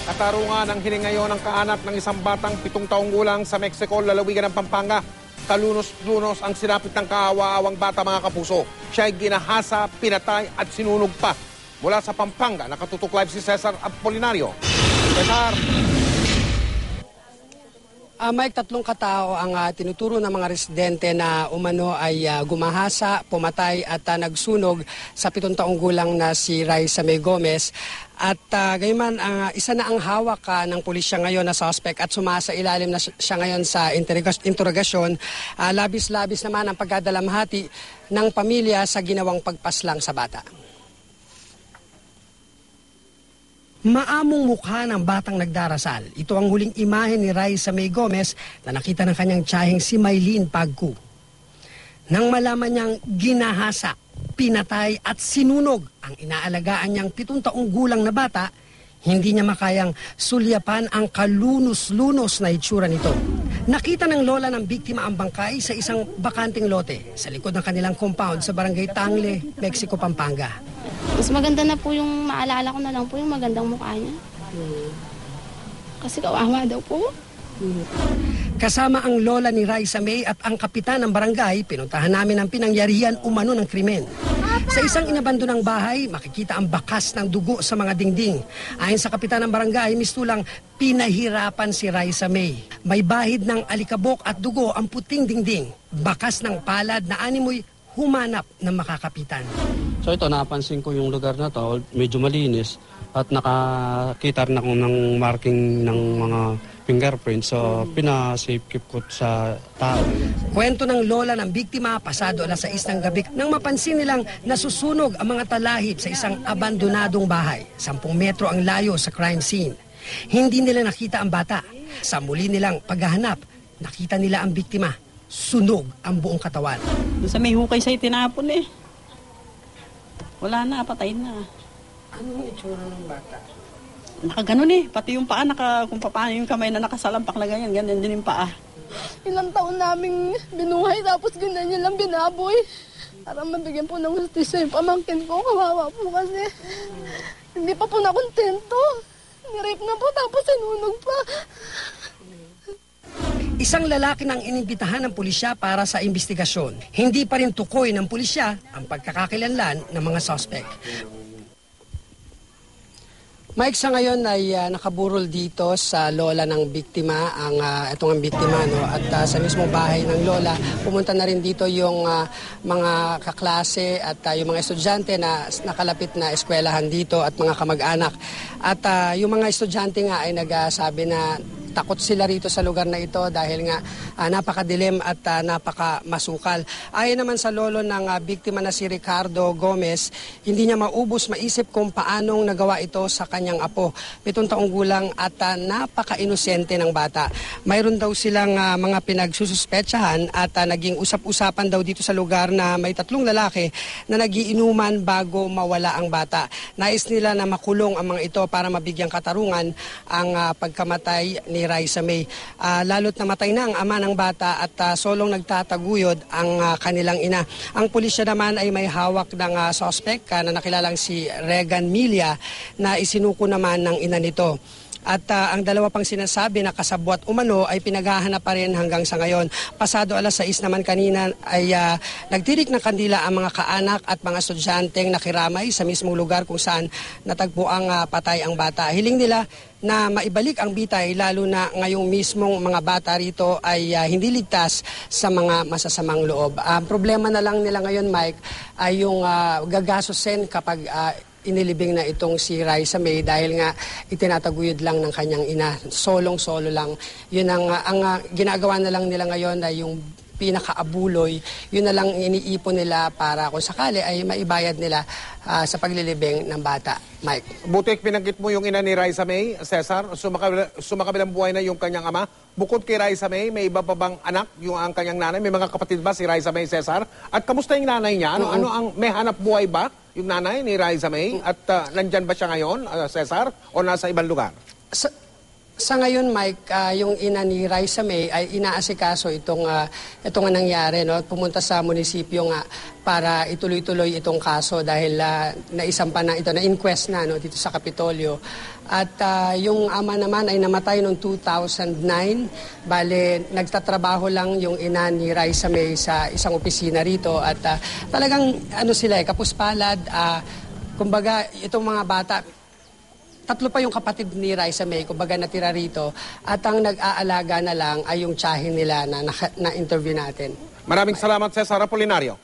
Katarungan ang hiling ngayon ng kaanak ng isang batang 7 taong gulang sa Mexico, lalawigan ng Pampanga. Kalunos-lunos ang sinapit ng kaawa-awang bata, mga kapuso. Siya ay ginahasa, pinatay at sinunog pa. Mula sa Pampanga, nakatutok live si Cesar Apolinario. Cesar! Mike, 3 katao ang tinuturo ng mga residente na umano ay gumahasa, pumatay at nagsunog sa 7 taong gulang na si Raisa May Gomez. At gayman, isa na ang hawak ng pulisya ngayon na suspect at sumasa ilalim na siya ngayon sa interogasyon. Labis-labis naman ang pagkadalamhati ng pamilya sa ginawang pagpaslang sa bata. Maamong mukha ng batang nagdarasal. Ito ang huling imahe ni Raisa May Gomez na nakita ng kanyang tiyaheng si Maylene Pagku. Nang malaman niyang ginahasa, pinatay at sinunog ang inaalagaan niyang 7 taong gulang na bata, hindi niya makayang sulyapan ang kalunos-lunos na itsura nito. Nakita ng lola ng biktima ang bangkay sa isang bakanting lote sa likod ng kanilang compound sa barangay Tangle, Mexico, Pampanga. Mas maganda na po yung maalala ko na lang po yung magandang mukha niya. Kasi kawawa daw po. Kasama ang lola ni Raisa May at ang kapitan ng barangay, pinuntahan namin ang pinangyarihan umano ng krimen. Sa isang inabandonang bahay, makikita ang bakas ng dugo sa mga dingding. Ayon sa kapitan ng barangay, mistulang pinahirapan si Raisa May. May bahid ng alikabok at dugo ang puting dingding. Bakas ng palad na animoy humanap ng makakapitan. So ito, napansin ko yung lugar na to, medyo malinis at nakakita rin ako ng marking ng mga fingerprints. So pina-safe keep ko sa tao. Kwento ng lola ng biktima, pasado 6:00 ng gabi nang mapansin nilang nasusunog ang mga talahib sa isang abandonadong bahay. 10 metro ang layo sa crime scene. Hindi nila nakita ang bata. Sa muli nilang paghahanap, nakita nila ang biktima. Sunog ang buong katawan. Doon sa may hukay sa'yo tinapon eh. Wala na, patay na. Anong itsura ng bata? Nakaganon eh. Pati yung paa, kung paano yung kamay na nakasalampak na ganyan, ganyan din yung paa. Ilang taon naming binuhay tapos ganyan lang binaboy. Para mabigyan po ng justisya yung pamangkin ko. Kawawa po kasi. Hindi pa po nakontento. Nirape na po tapos sinunog pa. Isang lalaki nang inimbitahan ng pulisya para sa investigasyon. Hindi pa rin tukoy ng pulisya ang pagkakakilanlan ng mga suspect. Mike, sa ngayon ay nakaburol dito sa lola ng biktima, itong biktima, no? At sa mismong bahay ng lola, pumunta na rin dito yung mga kaklase at yung mga estudyante na nakalapit na eskwelahan dito at mga kamag-anak. At yung mga estudyante nga ay nagsabi na takot sila rito sa lugar na ito dahil nga napakadilim at napakamasukal. Ayon naman sa lolo ng biktima na si Ricardo Gomez, hindi niya maisip kung paanong nagawa ito sa kanyang apo. 7 taong gulang at napaka-inosente ng bata. Mayroon daw silang mga pinagsususpetsahan at naging usap-usapan daw dito sa lugar na may 3 lalaki na nagiinuman bago mawala ang bata. Nais nila na makulong ang mga ito para mabigyang katarungan ang pagkamatay ni Raisa May. Lalo't namatay na ang ama ng bata at solong nagtataguyod ang kanilang ina. Ang pulisya naman ay may hawak ng suspect na nakilalang si Regan Milia na isinuko naman ng ina nito. At ang dalawa pang sinasabi na kasabwat umano ay pinaghahanap pa rin hanggang sa ngayon. Pasado 6:00 naman kanina ay nagtirik ng kandila ang mga kaanak at mga estudyanteng nakiramay sa mismong lugar kung saan natagpo ang patay ang bata. Hiling nila na maibalik ang bitay lalo na ngayong mismong mga bata rito ay hindi ligtas sa mga masasamang loob. Ang problema na lang nila ngayon, Mike, ay yung gagastusin kapag inilibing na itong si Raisa May dahil nga itinataguyod lang ng kanyang ina. Solong-solo lang. Yun ang ginagawa na lang nila ngayon ay yung pinakaabuloy, yun na lang iniipon nila para kung sakali ay maibayad nila sa paglilibing ng bata. Mike. Butik, pinanggit mo yung ina ni Raisa May, Cesar. Sumakabilang buhay na yung kanyang ama. Bukod kay Raisa May, may iba pa bang anak yung ang kanyang nanay? May mga kapatid ba si Raisa May, Cesar? At kamusta yung nanay niya? May hanap buhay ba yung nanay ni Raisa May? At nandyan ba siya ngayon, Cesar? O nasa ibang lugar? Sa ngayon, Mike, yung ina ni Raisa May ay inaasikaso itong nga nangyari. No? Pumunta sa munisipyo nga para ituloy-tuloy itong kaso dahil naisampa na ito, na-inquest na no, dito sa Kapitolyo. At yung ama naman ay namatay noong 2009. Bale, nagtatrabaho lang yung ina ni Raisa May sa isang opisina rito. At talagang sila, kapuspalad. Kumbaga, itong mga bata, 3 pa yung kapatid ni Raisa May, kumbaga natira rito, at ang nag-aalaga na lang ay yung tiyahin nila na interview natin. Maraming salamat, Cesar Apolinario.